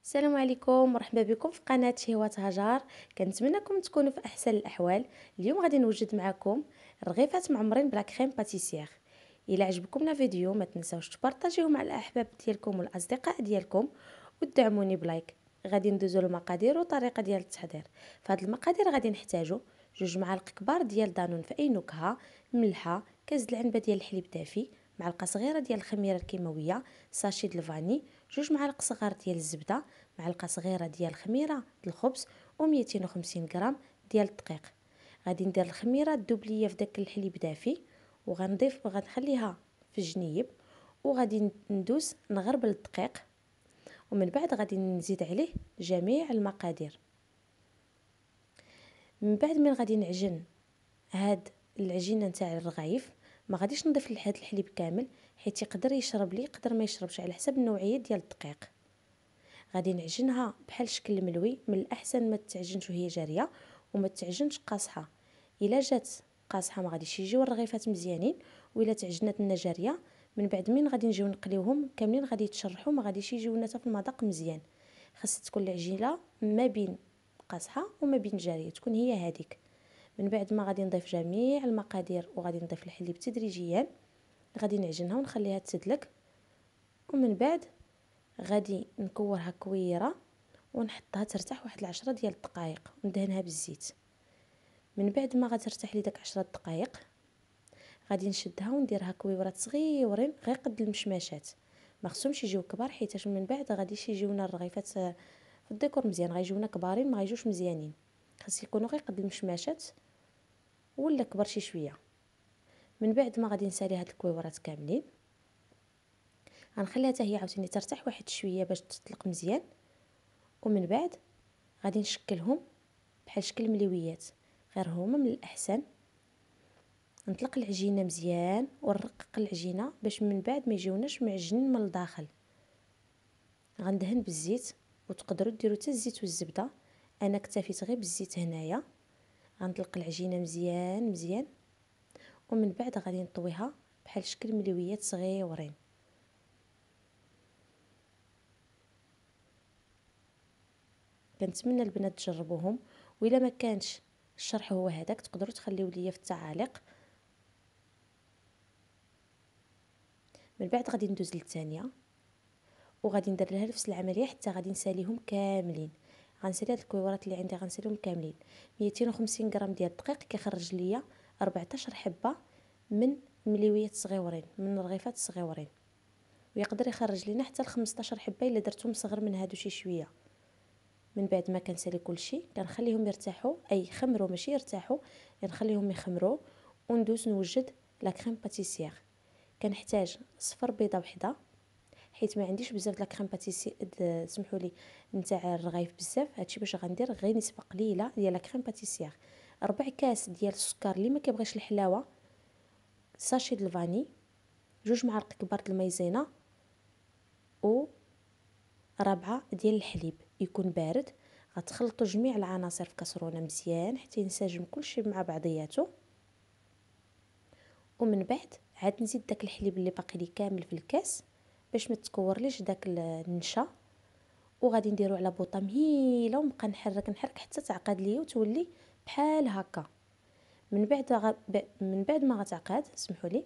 السلام عليكم، مرحبا بكم في قناة شهوات هجار. كنتمنىكم تكونوا في احسن الاحوال. اليوم غادي نوجد معكم رغيفات معمرين بلا كريم باتيسير. الى عجبكم الفيديو ما تنساوش تبارطاجيوه مع الاحباب ديالكم والاصدقاء ديالكم وتدعموني بلايك. غادي ندوزو للمقادير وطريقه ديال التحضير. فهاد المقادير غادي نحتاجو 2 معالق كبار ديال دانون في اي نكهه، ملحه، كاس العنبه ديال الحليب دافي، معلقه صغيره ديال الخميره الكيماويه، ساشي د الفاني، 2 معالق صغار ديال الزبده، معلقه صغيره ديال الخميره الخبز، و250 غرام ديال الدقيق. غادي ندير الخميره تذوب ليا في داك الحليب دافي، وغنضيف وغنخليها في الجنيب، وغادي ندوز نغربل الدقيق، ومن بعد غادي نزيد عليه جميع المقادير. من بعد من غادي نعجن هاد العجينه نتاع الرغايف، ما غاديش نضيف لهاد الحليب كامل حيت يقدر يشرب لي يقدر ما يشربش على حسب النوعيه ديال الدقيق. غادي نعجنها بحال شكل ملوي، من الاحسن ما تعجنش وهي جاريه وما تعجنش قاصحه. الا جات قاصحه ما غاديش يجيو الرغيفات مزيانين، وإلا تعجنات لنا جاريه من بعد من غادي نجيو نقليوهم كاملين غادي يتشرحوا ما غاديش يجيو لنا حتى في المذاق مزيان. خاص تكون العجينه ما بين قاصحه وما بين جاريه، تكون هي هذيك. من بعد ما غادي نضيف جميع المقادير وغادي نضيف الحليب تدريجيا، غادي نعجنها ونخليها تسدلك، ومن بعد غادي نكورها كويره ونحطها ترتاح واحد 10 ديال الدقائق وندهنها بالزيت. من بعد ما غترتاح لي داك 10 دقائق غادي نشدها ونديرها كويورات صغيورين غير قد المشماشات، ما خصهمش يجيو كبار حيت من بعد غاديش يجيونا الرغيفات في الديكور مزيان، غيجيونا كبارين ما غيجوش مزيانين. خاص يكونوا غير قد المشماشات ولا كبر شي شويه. من بعد ما غادي نسالي هاد الكويورات كاملين، غنخليها حتى هي عاوتاني ترتاح واحد شويه باش تطلق مزيان، ومن بعد غادي نشكلهم بحال شكل مليويات. غير هما من الاحسن نطلق العجينه مزيان ونرقق العجينه باش من بعد ما يجيوناش معجنين من الداخل. غندهن بالزيت، وتقدروا ديروا حتى الزيت والزبده، انا اكتفيت غير بالزيت هنايا. غنطلق العجينه مزيان مزيان، ومن بعد غادي نطويها بحال شكل مليويات صغيورين. كنتمنى البنات تجربوهم، وإلا ما كانش الشرح هو هذاك تقدروا تخليو ليا في التعاليق. من بعد غادي ندوز للثانيه، وغادي ندير لها نفس العمليه حتى غادي نساليهم كاملين. غنسالي هاد الكويورات اللي عندي غنساليهم كاملين. 250 غرام ديال الدقيق كيخرج ليا 14 حبه من مليويات صغيورين، من الرغيفات الصغيورين، ويقدر يخرج لينا حتى ل 15 حبه الا درتهم صغر من هادو شي شويه. من بعد ما كنسالي كلشي كنخليهم يرتاحوا، اي يخمروا ماشي يرتاحوا، نخليهم يخمروا وندوز نوجد لا كريم باتيسير. كنحتاج صفر بيضه وحده حيت ما عنديش بزاف د لا كريم باتيسير، سمحوا لي، نتاع الرغايف بزاف، هادشي باش غندير غير نسبه قليله ديال لا كريم باتيسير. 4 كاس ديال السكر اللي ما كيبغيش الحلاوه، ساشي د الفاني، 2 معالق كبار د المايزينا، و 4 ديال الحليب يكون بارد. غتخلطوا جميع العناصر في كاسرونه مزيان حتى ينسجم كلشي مع بعضياته، ومن بعد عاد نزيد داك الحليب اللي باقي لي كامل في الكاس باش ما تكورليش داك النشا، وغادي نديرو على بوطه مهيله ونبقى نحرك حتى تعقد لي وتولي بحال هكا. من بعد ما غتعقد سمحوا لي،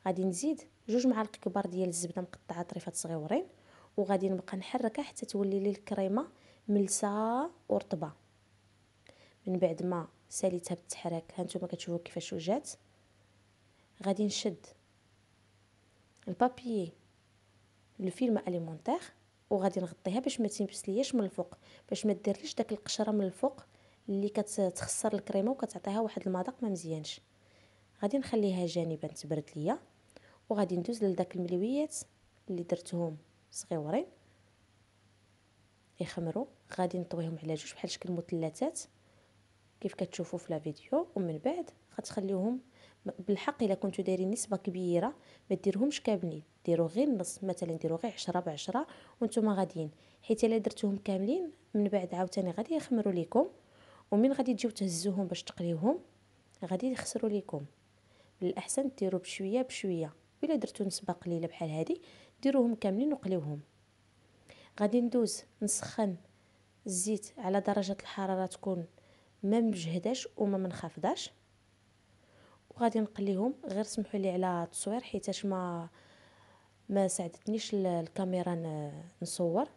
غادي نزيد 2 معالق كبار ديال الزبده مقطعه طريفات صغيورين، وغادي نبقى نحركها حتى تولي لي الكريمه ملسه ورطبه. من بعد ما ساليتها بالتحراك هانتوما كتشوفوا كيفاش وجات، غادي نشد البابيي لو فيلم اليمونتير وغادي نغطيها باش ما تنبسلياش من الفوق، باش ما ديرليش داك القشره من الفوق اللي كتخسر الكريمه وكتعطيها واحد المذاق ما مزيانش. غادي نخليها جانبا تبرد ليا، وغادي ندوز لداك الملويات اللي درتهم صغيورين يخمروا. غادي نطويهم على جوج بحال شكل مثلثات كيف كتشوفوا في لا فيديو، ومن بعد غتخليوهم بالحق الا كنتو دايرين نسبه كبيره ما ديرهمش كاملين، ديروا غير النص، مثلا ديروا غير 10 ب10 وانتم غاديين، حيت الا درتوهم كاملين من بعد عاوتاني غادي يخمروا لكم، ومن غادي تجيو تهزوهم باش تقليوهم غادي يخسروا لكم. من الاحسن ديروا بشويه بشويه، الا درتو نسبه قليله بحال هذه ديروهم كاملين وقليوهم. غادي ندوز نسخن الزيت على درجة الحرارة تكون ما مجهداش وما منخفضاش، وغادي نقليهم. غير سمحوا لي على التصوير حيتاش ما ساعدتنيش الكاميرا نصور.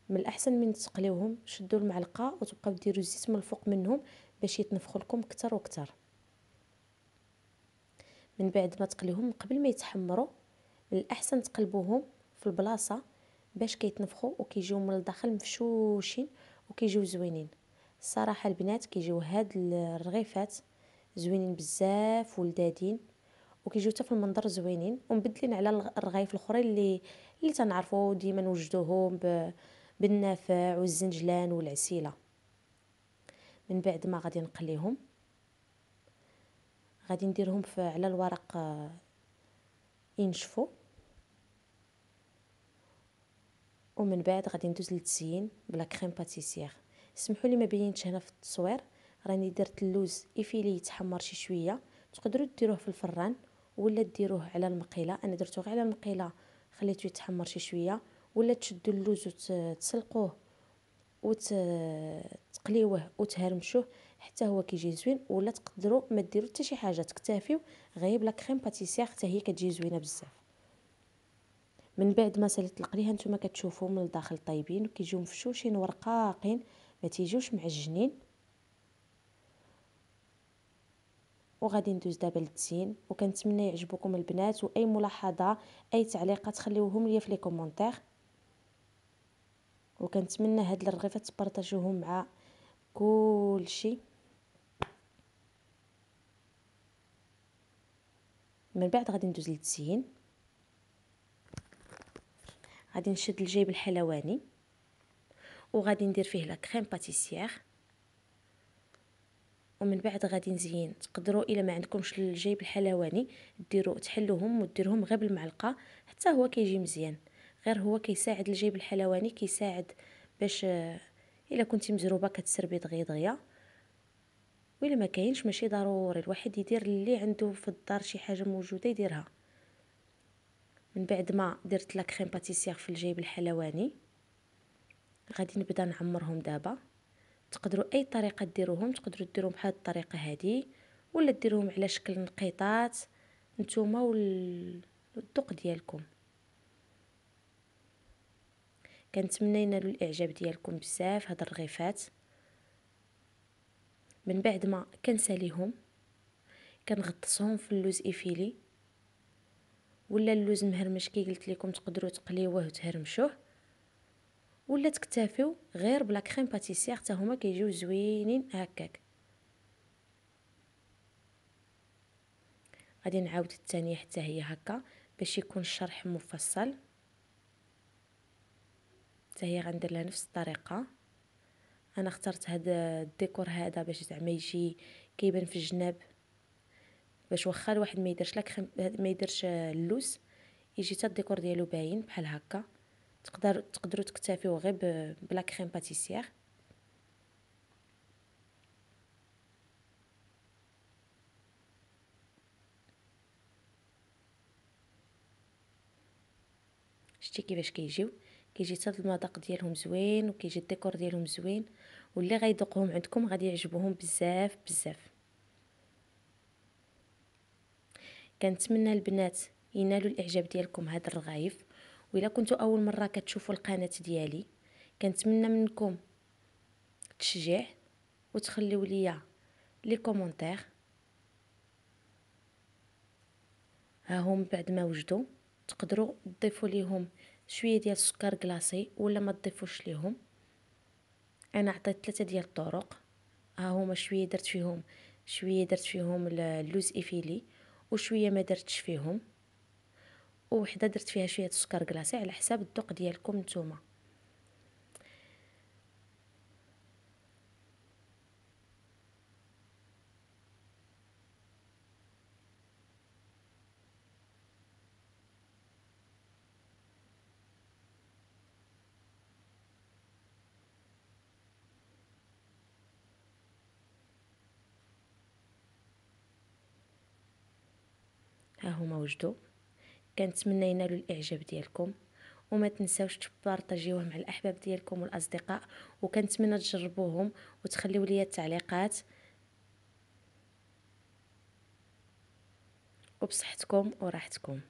من الاحسن من تقليوهم شدوا المعلقه وتبقاو ديروا الزيت من الفوق منهم باش يتنفخوا لكم اكثر واكثر. من بعد ما تقليهم قبل ما يتحمروا من الاحسن تقلبوهم في البلاصه باش كيتنفخوا وكيجيو من الداخل مفشوشين وكيجيو زوينين. الصراحه البنات كيجيو هاد الرغيفات زوينين بزاف ولذاذين، وكيجيو حتى في المنظر زوينين ومبدلين على الرغايف الاخرين اللي تنعرفوا ديما نوجدوهم بالنافع والزنجلان والعسيله. من بعد ما غادي نقليهم غادي نديرهم على الورق ينشفوا، ومن بعد غادي ندوز للتزيين بلا كريم باتيسير. سمحوا لي ما بينتش هنا في التصوير، راني درت اللوز يفيلي يتحمر شي شويه. تقدروا ديروه في الفران ولا ديروه على المقيله، انا درته غير على المقيله خليته يتحمر شي شويه. ولا تشدوا اللوز وتسلقوه وتقليوه وتهرمشوه حتى هو كيجي زوين. ولا تقدروا ما ديروا حتى شي حاجه، تكتفيو غير بلا كريم باتيسير حتى هي كتجي زوينه بزاف. من بعد ما ساليت القليه نتوما كتشوفوا من الداخل طيبين وكيجيو مفشوشين ورقاقين، ما تيجيوش معجنين. وغادي ندوز دابا للتزيين، وكنتمنى يعجبكم البنات. واي ملاحظه اي تعليقات خليوهم لي في لي كومونتير، وكنتمنى هاد الرغيفات تبارطاجوهم مع كلشي. من بعد غادي ندوز للتزيين. غادي نشد الجيب الحلواني وغادي ندير فيه لا كريم باتيسير، ومن بعد غادي نزين. تقدروا الا ما عندكمش الجيب الحلواني ديروا تحلوهم وديرهم غير بالمعلقه حتى هو كيجي مزيان. غير هو كيساعد الجيب الحلواني كيساعد باش الا كنتي مزروبه كتسربي دغيا. وإلا ما كاينش ماشي ضروري، الواحد يدير اللي عنده في الدار شي حاجه موجوده يديرها. من بعد ما درت لا كريم باتيسير في الجيب الحلواني غادي نبدا نعمرهم دابا. تقدروا اي طريقه ديروهم، تقدروا ديروهم بحال الطريقه هذه ولا ديروهم على شكل نقيطات نتوما والذوق ديالكم. كنتمنى ينالوا الاعجاب ديالكم بزاف هاد الرغيفات. من بعد ما كنساليهم كنغطسهم في اللوز ايفيلي ولا اللوز مهرمش كي قلت لكم، تقدروا تقليوه وتهرمشوه ولا تكتفيو غير بلا كريم باتيسير حتى هما كيجيو زوينين هكاك. غادي نعاود الثانيه حتى هي هكا باش يكون الشرح مفصل. حتى هي غندير لها نفس الطريقه. انا اخترت هذا الديكور هذا باش زعما يجي كيبان في الجناب، باش واخا الواحد ما يديرش لا كريم ما يديرش اللوز يجي حتى الديكور ديالو باين بحال هكا. تقدروا تكتفيو غير بلا كريم باتيسير. شتي كيفاش كيجي حتى المذاق ديالهم زوين وكيجي الديكور ديالهم زوين، واللي غيذوقهم عندكم غادي يعجبوهم بزاف بزاف. كنتمنى البنات ينالوا الاعجاب ديالكم هاد الرغايف. وإلا كنتوا اول مره كتشوفوا القناه ديالي كنتمنى منكم تشجيع وتخليو ليا لي كومونتير. ها هم بعد ما وجدوا تقدروا تضيفوا ليهم شويه ديال السكر كلاصي ولا ما تضيفوش ليهم. انا عطيت 3 ديال الطرق. ها هما شويه درت فيهم اللوز ايفيلي وشويه ما درتش فيهم، ووحده درت فيها شويه السكر كلاصي على حساب الذوق ديالكم نتوما. ها هما وجدوا. كنتمنى ينالوا الاعجاب ديالكم، وما تنساوش تبارطاجيوه مع الاحباب ديالكم والاصدقاء، وكنتمنى تجربوهم وتخليو لي التعليقات. وبصحتكم وراحتكم.